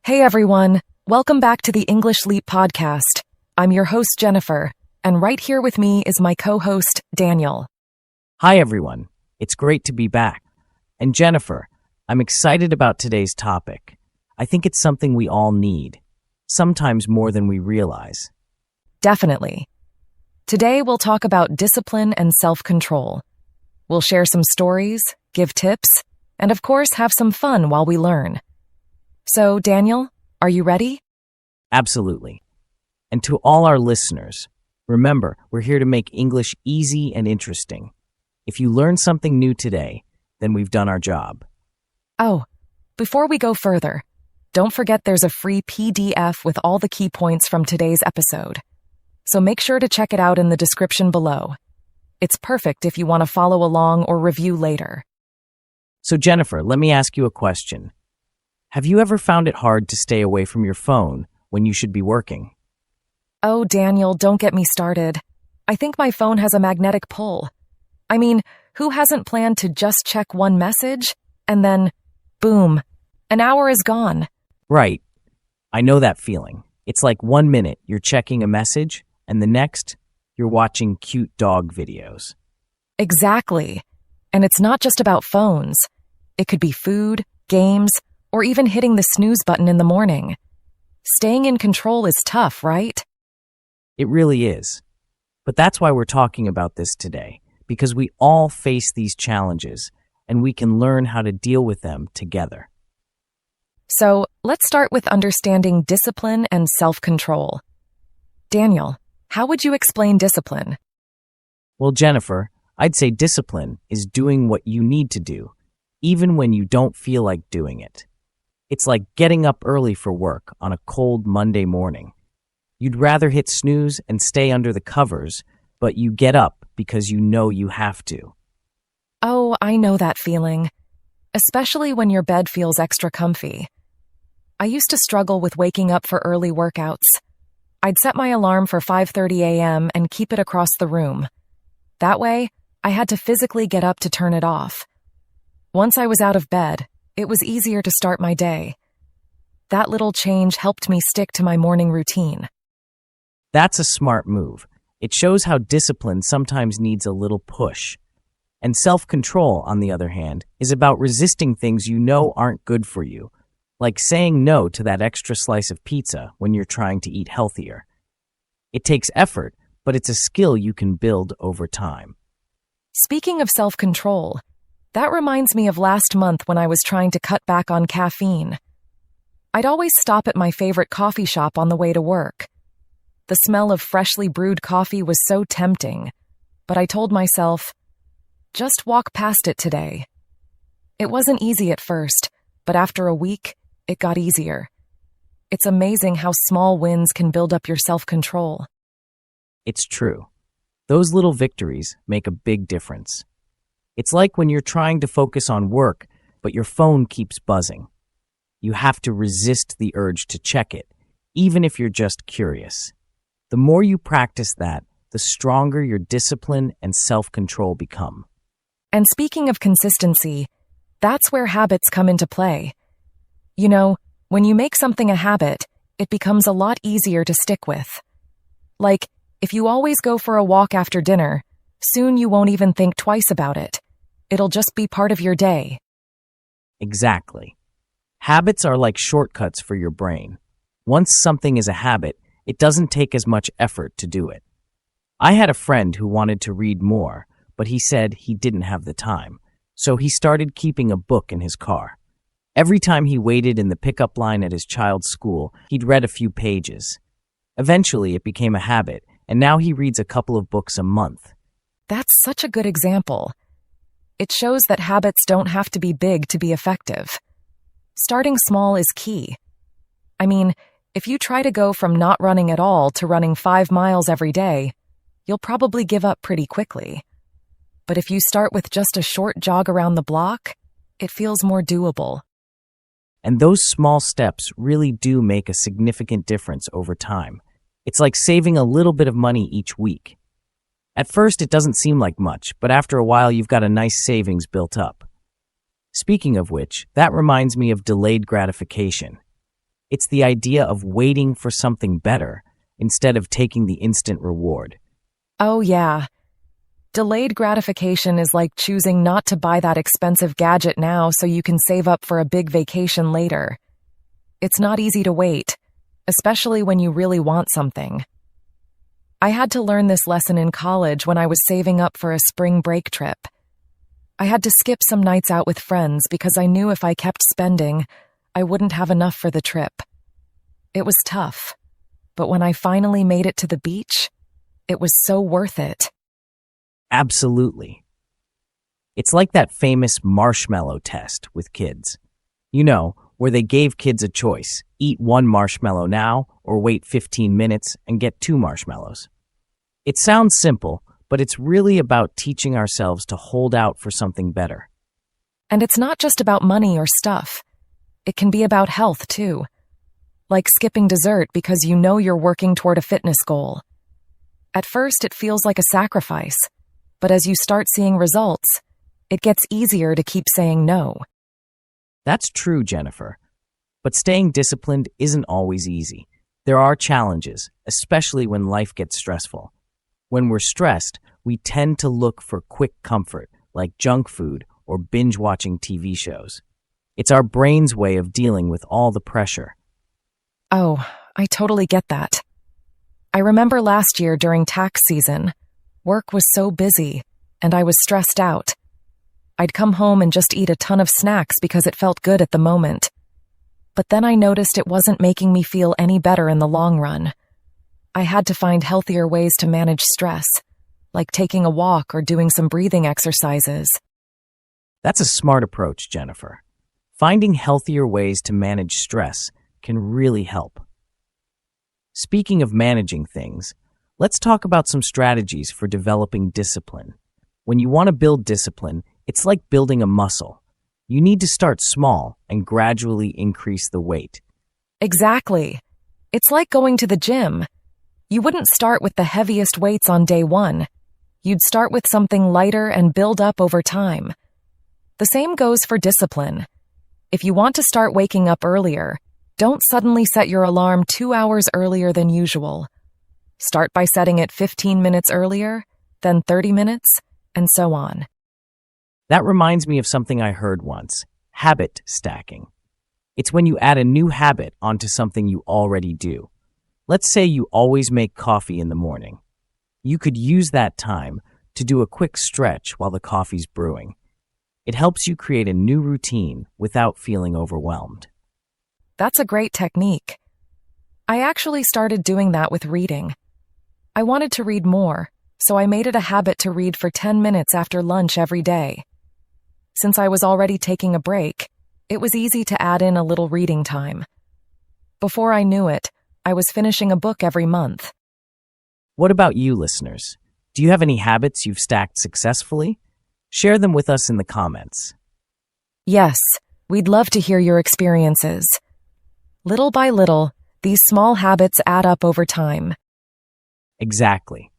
Hey everyone, welcome back to the English Leap podcast. I'm your host Jennifer, and right here with me is my co-host Daniel. Hi everyone, it's great to be back. And Jennifer, I'm excited about today's topic. I think it's something we all need, sometimes more than we realize. Definitely. Today we'll talk about discipline and self-control. We'll share some stories, give tips, and of course have some fun while we learn. So, Daniel, are you ready? Absolutely. And to all our listeners, remember, we're here to make English easy and interesting. If you learn something new today, then we've done our job. Oh, before we go further, don't forget there's a free PDF with all the key points from today's episode. So make sure to check it out in the description below. It's perfect if you want to follow along or review later. So Jennifer, let me ask you a question. Have you ever found it hard to stay away from your phone when you should be working? Oh, Daniel, don't get me started. I think my phone has a magnetic pull. I mean, who hasn't planned to just check one message and then, boom, an hour is gone? Right. I know that feeling. It's like 1 minute you're checking a message and the next you're watching cute dog videos. Exactly. And it's not just about phones. It could be food, games, or even hitting the snooze button in the morning. Staying in control is tough, right? It really is. But that's why we're talking about this today, because we all face these challenges and we can learn how to deal with them together. So, let's start with understanding discipline and self-control. Daniel, how would you explain discipline? Well, Jennifer, I'd say discipline is doing what you need to do, even when you don't feel like doing it. It's like getting up early for work on a cold Monday morning. You'd rather hit snooze and stay under the covers, but you get up because you know you have to. Oh, I know that feeling, especially when your bed feels extra comfy. I used to struggle with waking up for early workouts. I'd set my alarm for 5:30 a.m. and keep it across the room. That way, I had to physically get up to turn it off. Once I was out of bed, it was easier to start my day. That little change helped me stick to my morning routine. That's a smart move. It shows how discipline sometimes needs a little push. And self-control, on the other hand, is about resisting things you know aren't good for you, like saying no to that extra slice of pizza when you're trying to eat healthier. It takes effort, but it's a skill you can build over time. Speaking of self-control, that reminds me of last month when I was trying to cut back on caffeine. I'd always stop at my favorite coffee shop on the way to work. The smell of freshly brewed coffee was so tempting, but I told myself, just walk past it today. It wasn't easy at first, but after a week, it got easier. It's amazing how small wins can build up your self-control. It's true. Those little victories make a big difference. It's like when you're trying to focus on work, but your phone keeps buzzing. You have to resist the urge to check it, even if you're just curious. The more you practice that, the stronger your discipline and self-control become. And speaking of consistency, that's where habits come into play. You know, when you make something a habit, it becomes a lot easier to stick with. Like, if you always go for a walk after dinner, soon you won't even think twice about it. It'll just be part of your day. Exactly. Habits are like shortcuts for your brain. Once something is a habit, it doesn't take as much effort to do it. I had a friend who wanted to read more, but he said he didn't have the time, so he started keeping a book in his car. Every time he waited in the pickup line at his child's school, he'd read a few pages. Eventually, it became a habit, and now he reads a couple of books a month. That's such a good example. It shows that habits don't have to be big to be effective. Starting small is key. I mean, if you try to go from not running at all to running 5 miles every day, you'll probably give up pretty quickly. But if you start with just a short jog around the block, it feels more doable. And those small steps really do make a significant difference over time. It's like saving a little bit of money each week. At first, it doesn't seem like much, but after a while, you've got a nice savings built up. Speaking of which, that reminds me of delayed gratification. It's the idea of waiting for something better instead of taking the instant reward. Oh, yeah. Delayed gratification is like choosing not to buy that expensive gadget now so you can save up for a big vacation later. It's not easy to wait, especially when you really want something. I had to learn this lesson in college when I was saving up for a spring break trip. I had to skip some nights out with friends because I knew if I kept spending, I wouldn't have enough for the trip. It was tough, but when I finally made it to the beach, it was so worth it. Absolutely. It's like that famous marshmallow test with kids. You know, where they gave kids a choice: eat 1 marshmallow now or wait 15 minutes and get 2 marshmallows. It sounds simple, but it's really about teaching ourselves to hold out for something better. And it's not just about money or stuff. It can be about health, too. Like skipping dessert because you know you're working toward a fitness goal. At first, it feels like a sacrifice, but as you start seeing results, it gets easier to keep saying no. That's true, Jennifer. But staying disciplined isn't always easy. There are challenges, especially when life gets stressful. When we're stressed, we tend to look for quick comfort, like junk food or binge-watching TV shows. It's our brain's way of dealing with all the pressure. Oh, I totally get that. I remember last year during tax season, work was so busy, and I was stressed out. I'd come home and just eat a ton of snacks because it felt good at the moment. But then I noticed it wasn't making me feel any better in the long run. I had to find healthier ways to manage stress, like taking a walk or doing some breathing exercises. That's a smart approach, Jennifer. Finding healthier ways to manage stress can really help. Speaking of managing things, let's talk about some strategies for developing discipline. When you want to build discipline, it's like building a muscle. You need to start small and gradually increase the weight. Exactly. It's like going to the gym. You wouldn't start with the heaviest weights on day one. You'd start with something lighter and build up over time. The same goes for discipline. If you want to start waking up earlier, don't suddenly set your alarm 2 hours earlier than usual. Start by setting it 15 minutes earlier, then 30 minutes, and so on. That reminds me of something I heard once: habit stacking. It's when you add a new habit onto something you already do. Let's say you always make coffee in the morning. You could use that time to do a quick stretch while the coffee's brewing. It helps you create a new routine without feeling overwhelmed. That's a great technique. I actually started doing that with reading. I wanted to read more, so I made it a habit to read for 10 minutes after lunch every day. Since I was already taking a break, it was easy to add in a little reading time. Before I knew it, I was finishing a book every month. What about you, listeners? Do you have any habits you've stacked successfully? Share them with us in the comments. Yes, we'd love to hear your experiences. Little by little, these small habits add up over time. Exactly.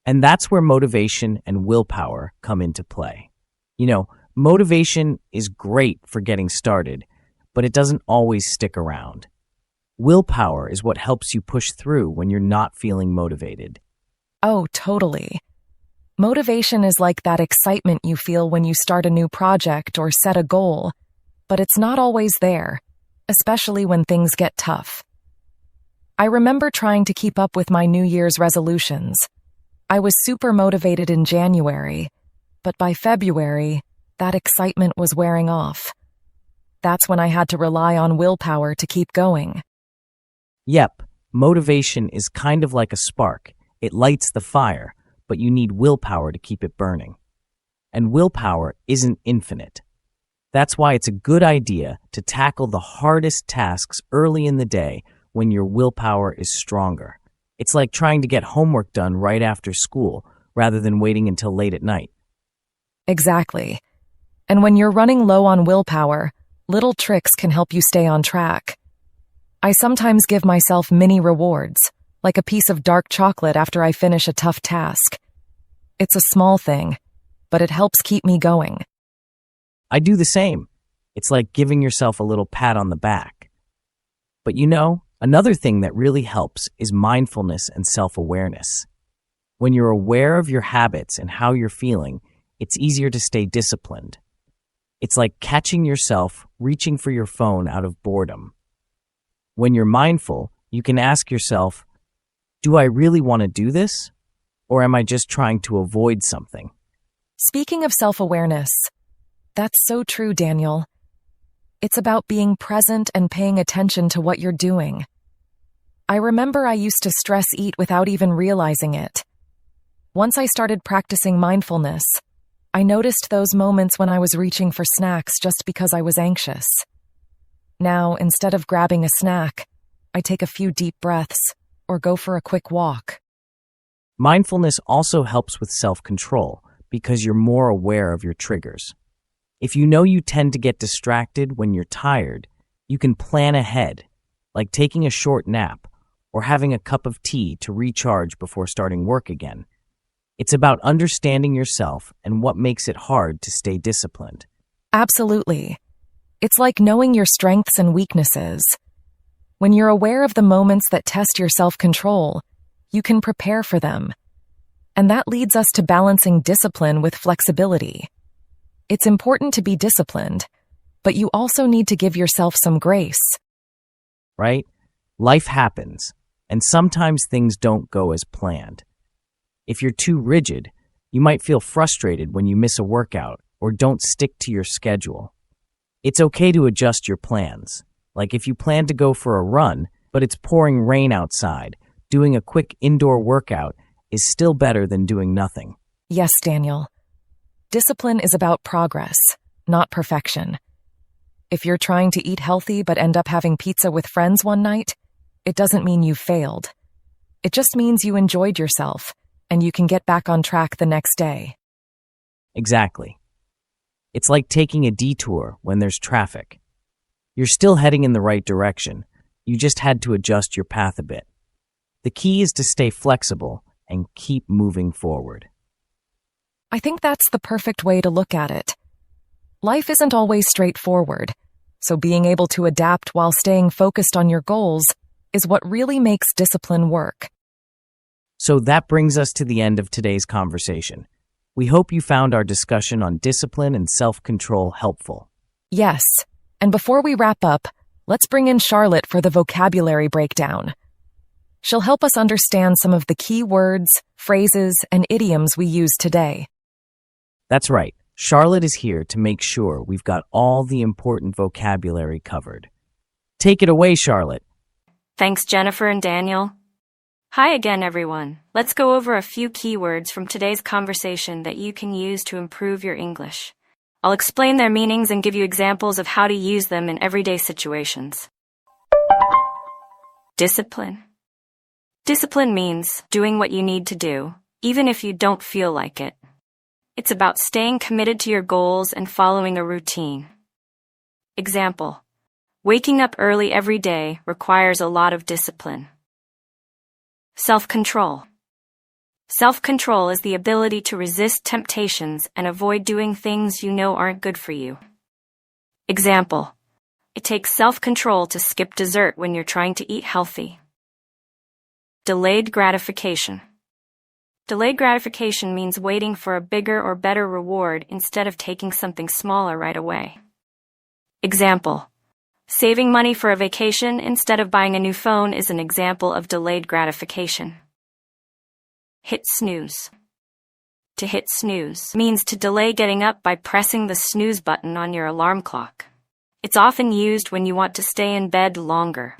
And that's where motivation and willpower come into play. You know, motivation is great for getting started, but it doesn't always stick around. Willpower is what helps you push through when you're not feeling motivated. Oh, totally. Motivation is like that excitement you feel when you start a new project or set a goal, but it's not always there, especially when things get tough. I remember trying to keep up with my New Year's resolutions. I was super motivated in January, but by February, that excitement was wearing off. That's when I had to rely on willpower to keep going. Yep, motivation is kind of like a spark. It lights the fire, but you need willpower to keep it burning. And willpower isn't infinite. That's why it's a good idea to tackle the hardest tasks early in the day when your willpower is stronger. It's like trying to get homework done right after school rather than waiting until late at night. Exactly. And when you're running low on willpower, little tricks can help you stay on track. I sometimes give myself mini rewards, like a piece of dark chocolate after I finish a tough task. It's a small thing, but it helps keep me going. I do the same. It's like giving yourself a little pat on the back. But another thing that really helps is mindfulness and self-awareness. When you're aware of your habits and how you're feeling, it's easier to stay disciplined. It's like catching yourself reaching for your phone out of boredom. When you're mindful, you can ask yourself, do I really want to do this? Or am I just trying to avoid something? Speaking of self-awareness, that's so true, Daniel. It's about being present and paying attention to what you're doing. I remember I used to stress eat without even realizing it. Once I started practicing mindfulness, I noticed those moments when I was reaching for snacks just because I was anxious. Now, instead of grabbing a snack, I take a few deep breaths or go for a quick walk. Mindfulness also helps with self-control because you're more aware of your triggers. If you know you tend to get distracted when you're tired, you can plan ahead, like taking a short nap or having a cup of tea to recharge before starting work again. It's about understanding yourself and what makes it hard to stay disciplined. Absolutely. It's like knowing your strengths and weaknesses. When you're aware of the moments that test your self-control, you can prepare for them. And that leads us to balancing discipline with flexibility. It's important to be disciplined, but you also need to give yourself some grace. Right? Life happens, and sometimes things don't go as planned. If you're too rigid, you might feel frustrated when you miss a workout or don't stick to your schedule. It's okay to adjust your plans. Like if you plan to go for a run, but it's pouring rain outside, doing a quick indoor workout is still better than doing nothing. Yes, Daniel. Discipline is about progress, not perfection. If you're trying to eat healthy but end up having pizza with friends one night, it doesn't mean you failed. It just means you enjoyed yourself, and you can get back on track the next day. Exactly. It's like taking a detour when there's traffic. You're still heading in the right direction. You just had to adjust your path a bit. The key is to stay flexible and keep moving forward. I think that's the perfect way to look at it. Life isn't always straightforward, so being able to adapt while staying focused on your goals is what really makes discipline work. So that brings us to the end of today's conversation. We hope you found our discussion on discipline and self-control helpful. Yes, and before we wrap up, let's bring in Charlotte for the vocabulary breakdown. She'll help us understand some of the key words, phrases, and idioms we use today. That's right. Charlotte is here to make sure we've got all the important vocabulary covered. Take it away, Charlotte. Thanks, Jennifer and Daniel. Hi again, everyone. Let's go over a few keywords from today's conversation that you can use to improve your English. I'll explain their meanings and give you examples of how to use them in everyday situations. Discipline. Discipline means doing what you need to do, even if you don't feel like it. It's about staying committed to your goals and following a routine. Example: waking up early every day requires a lot of discipline. Self-control. Self-control is the ability to resist temptations and avoid doing things you know aren't good for you. Example: it takes self-control to skip dessert when you're trying to eat healthy. Delayed gratification. Delayed gratification means waiting for a bigger or better reward instead of taking something smaller right away. Example: saving money for a vacation instead of buying a new phone is an example of delayed gratification. Hit snooze. To hit snooze means to delay getting up by pressing the snooze button on your alarm clock. It's often used when you want to stay in bed longer.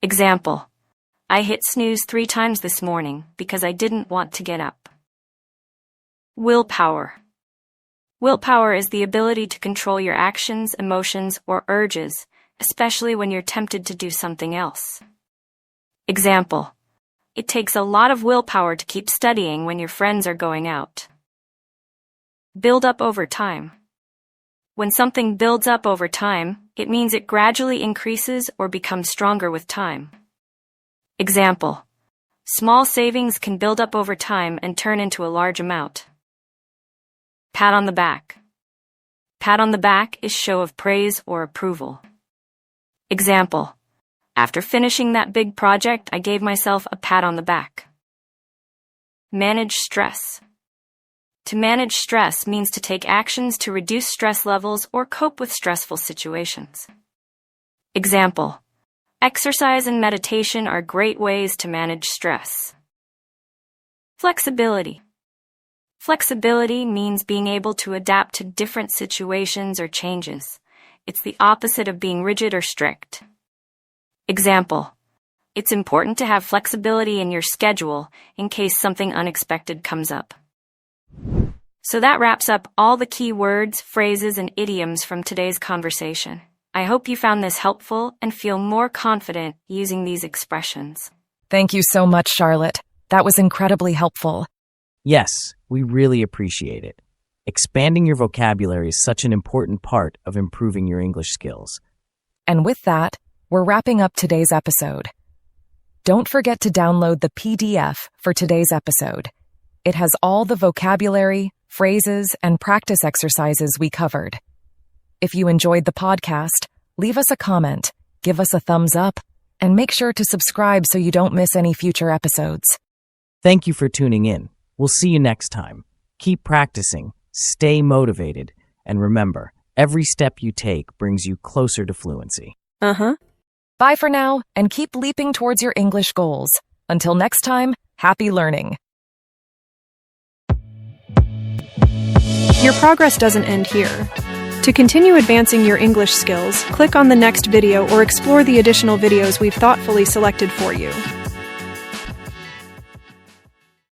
Example: I hit snooze 3 times this morning because I didn't want to get up. Willpower. Willpower is the ability to control your actions, emotions, or urges, especially when you're tempted to do something else. Example: it takes a lot of willpower to keep studying when your friends are going out. Build up over time. When something builds up over time, it means it gradually increases or becomes stronger with time. Example: small savings can build up over time and turn into a large amount. Pat on the back. Pat on the back is show of praise or approval. Example: After finishing that big project, I gave myself a pat on the back. Manage stress. To manage stress means to take actions to reduce stress levels or cope with stressful situations. Example: exercise and meditation are great ways to manage stress. Flexibility. Flexibility means being able to adapt to different situations or changes. It's the opposite of being rigid or strict. Example: it's important to have flexibility in your schedule in case something unexpected comes up. So that wraps up all the key words, phrases, and idioms from today's conversation. I hope you found this helpful and feel more confident using these expressions. Thank you so much, Charlotte. That was incredibly helpful. Yes, we really appreciate it. Expanding your vocabulary is such an important part of improving your English skills. And with that, we're wrapping up today's episode. Don't forget to download the PDF for today's episode. It has all the vocabulary, phrases, and practice exercises we covered. If you enjoyed the podcast, leave us a comment, give us a thumbs up, and make sure to subscribe so you don't miss any future episodes. Thank you for tuning in. We'll see you next time. Keep practicing, stay motivated, and remember, every step you take brings you closer to fluency. Bye for now, and keep leaping towards your English goals. Until next time, happy learning. Your progress doesn't end here. To continue advancing your English skills, click on the next video or explore the additional videos we've thoughtfully selected for you.